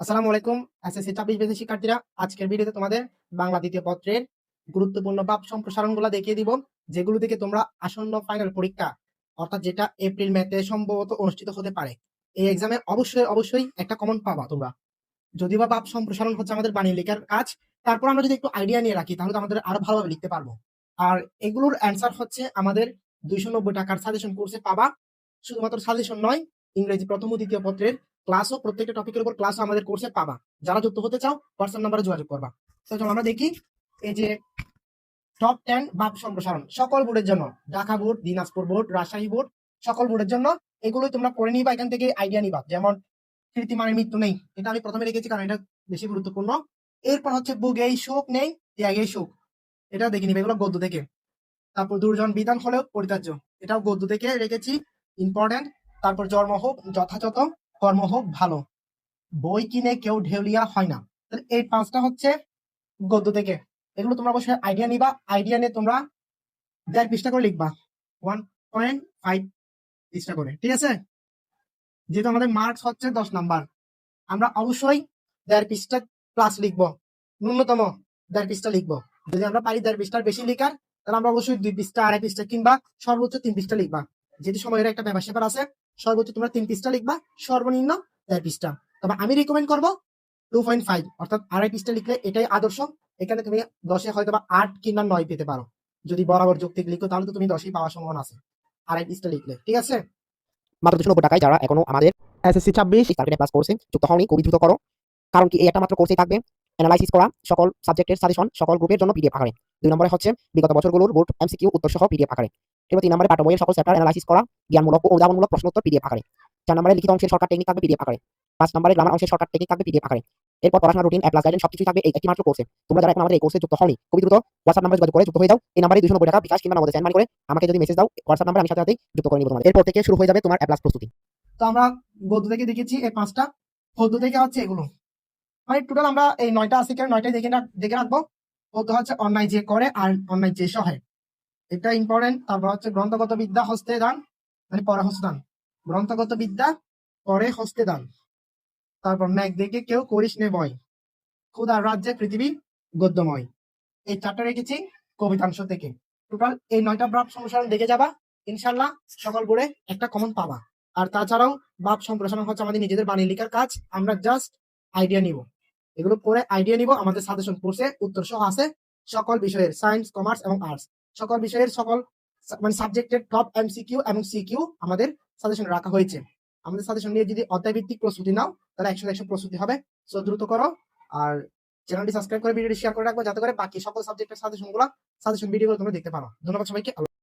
আসসালামু আলাইকুম। এসএসসি ২৪ ব্যাচের শিক্ষার্থীরা, আজকের ভিডিওতে তোমাদের বাংলা দ্বিতীয় পত্রের গুরুত্বপূর্ণ বাপ সম্প্রসারণগুলো দেখিয়ে দিব, যেগুলো থেকে তোমরা আসন্ন ফাইনাল পরীক্ষা অর্থাৎ যেটা এপ্রিল মেতে সম্ভবত অনুষ্ঠিত হতে পারে, এই এক্সামে অবশ্যই অবশ্যই একটা কমন পাবা তোমরা। যদিও বা বাপ সম্প্রসারণ হচ্ছে আমাদের বানিয়ে লেখার কাজ, তারপর আমরা যদি একটু আইডিয়া নিয়ে রাখি তাহলে তো আমাদের আরো ভালোভাবে লিখতে পারবো। আর এগুলোর অ্যান্সার হচ্ছে আমাদের 290 টাকার সাজেশন কোর্সে পাবা। শুধুমাত্র সাজেশন নয়, ইংরেজি প্রথম ও দ্বিতীয় পত্রের ক্লাসও, প্রত্যেকটা টপিকের উপর ক্লাসও আমাদের কোর্সে পাবা। যারা যুক্ত হতে চাও হোয়াটসঅ্যাপ নাম্বারে যোগাযোগ করবা। তো চলো আমরা দেখি এই যে টপ 10 বাপ সম্প্রসারণ সকল বোর্ডের জন্য, Dhaka board, Dinajpur board, Rajshahi board, সকল বোর্ডের জন্য এগুলোই তোমরা পড়ে নিবা, এখান থেকে আইডিয়া নিবা। যেমন কীর্তিমানের মৃত্যু নেই, এটা আমি প্রথমে রেখেছি কারণ এটা বেশি গুরুত্বপূর্ণ। এরপর হচ্ছে বুগেই সুখ নেই, ত্যাগেই সুখ, এটা দেখে নিবে, এগুলো গদ্য থেকে। তারপর দুর্জন বিধান হলেও পরিত্যাজ্য, এটাও গদ্য থেকে রেখেছি, ইম্পর্টেন্ট। তারপর জন্ম হোক যথাযথ, কর্ম হোক ভালো, বই কিনে কেউ ঢেউলিয়া হয় না। তাহলে এই পাঁচটা হচ্ছে গদ্য থেকে। এগুলো তোমরা অবশ্যই আইডিয়া নিবা, আইডিয়া নিয়ে তোমরা 1.5 পৃষ্ঠা করে লিখবা, 1.5 পৃষ্ঠা করে, ঠিক আছে? যেহেতু আমাদের মার্কস হচ্ছে 10 নাম্বার, আমরা অবশ্যই 1.5 পৃষ্ঠা প্লাস লিখবো, ন্যূনতম 1.5 পৃষ্ঠা লিখবো। যদি আমরা পারি 1.5 পৃষ্ঠার বেশি লিখার, তাহলে আমরা অবশ্যই 2 পৃষ্ঠা, 2.5 পৃষ্ঠা কিংবা সর্বোচ্চ 3 পৃষ্ঠা লিখবা। যেহেতু সময়ের একটা ব্যাপার স্যাপার আছে, সর্বোচ্চ তোমরা 3 পৃষ্ঠা লিখবা, সর্বনিম্ন 1.5 পৃষ্ঠা। তবে আমি রিকমেন্ড করবো 2.5, অর্থাৎ 2.5 পৃষ্ঠা লিখলে এটাই আদর্শ। এখানে তুমি 10-এ হয়তো বা 8 কিংবা 9 পেতে পারো। যদি বরাবর যৌক্তিক লিখো তাহলে তো তুমি 10-ই পাওয়ার সম্ভাবনা আছে 2.5 পৃষ্ঠা লিখলে, ঠিক আছে? মাত্র 290 টাকায় যারা এখনো আমাদের এসএসসি 26 টার্গেট প্লাস কোর্সে যুক্ত হওনি, খুবই দ্রুত করো। কারণ কি, এই একটা মাত্র কোর্সেই থাকবে অ্যানালাইসিস করা সকল সাবজেক্টের সাজেশন সকল গ্রুপের জন্য পিডিএফ আকারে। 2 নম্বরে হচ্ছে বিগত বছরগুলোর বোর্ড এমসিকিউ উত্তর সহ পিডিএফ আকারে। এবার 3 নম্বরে পাঠ্য বইয়ের সকল চ্যাপ্টার অ্যানালাইসিস করা জ্ঞানমূলক ও উদাহরণমূলক প্রশ্নোত্তর পিডিএফ আকারে। 4 নম্বরে লিখিত অংশের শর্টকাট টেকনিক থাকবে পিডিএফ আকারে। 5 নম্বরে গ্রামার অংশের শর্টকাট টেকনিক থাকবে পিডিএফ আকারে। এরপর পড়াশোনা রুটিন, অ্যাপ প্লাস গাইডেন্স সবকিছুই থাকবে এই একটি মাত্র কোর্সে। তোমরা যারা এখন আমাদের এই কোর্সে যুক্ত হওনি, খুবই দ্রুত হোয়াটসঅ্যাপ নাম্বারে যোগাযোগ করে যুক্ত হয়ে যাও। এই নম্বরে 290 টাকা বিকাশ কিংবা নগদে সেন্ড মানি করে আমাকে যদি মেসেজ দাও, হোয়াটসঅ্যাপ নাম্বারে আমি সাথে সাথেই যুক্ত করে নিব তোমাদের। এরপর থেকে শুরু হয়ে যাবে তোমার অ্যাপ প্লাস প্রস্তুতি। তো আমরা গদ্য থেকে দেখেছি এই 5টা, পদ্য থেকে হচ্ছে এগুলো, মানে টোটাল আমরা এই 9টা আছে, কেন 9টাই দেখে রাখবো। পদ্য হচ্ছে অন্যায় যে করে আর অন্যায় যে সহে, এটা ইম্পর্টেন্ট। তারপর হচ্ছে গ্রন্থগত বিদ্যা হস্তে দান, মানে পরে হস্তে দান, গ্রন্থগত বিদ্যা পরে হস্তে দান। তারপর মেঘ দেখে কেউ করিস নে ভয়, ক্ষুধার রাজ্যে পৃথিবী গদ্যময়। এই 4টা রেখেছি কবিতাংশ থেকে। টোটাল এই 9টা বাপ সম্প্রসারণ দেখে যাবা, ইনশাল্লাহ সকল বোর্ডে একটা কমন পাবা। আর তাছাড়াও বাপ সম্প্রসারণ হচ্ছে আমাদের নিজেদের বানিয়ে লেখার কাজ, আমরা জাস্ট আইডিয়া নিব, এগুলো পরে আইডিয়া নিব। আমাদের সাজেশন কোর্সে উত্তর সহ আছে সকল বিষয়ের, সায়েন্স, কমার্স এবং আর্টস, সকল বিষয়ের সকল মানে সাবজেক্টের টপ এমসিকিউ এবং সিকিউ আমাদের সাজেশন রাখা হয়েছে। আমাদের সাজেশন নিয়ে যদি অধ্যায় ভিত্তিক প্রস্তুতি নাও তাহলে 100 প্রস্তুতি হবে। সো দ্রুত করো, আর চ্যানেলটি সাবস্ক্রাইব করে ভিডিওটি শেয়ার করে রাখবো, যাতে করে বাকি সকল সাবজেক্টের সাজেশন ভিডিওগুলো তোমরা দেখতে পারো। ধন্যবাদ সবাইকে।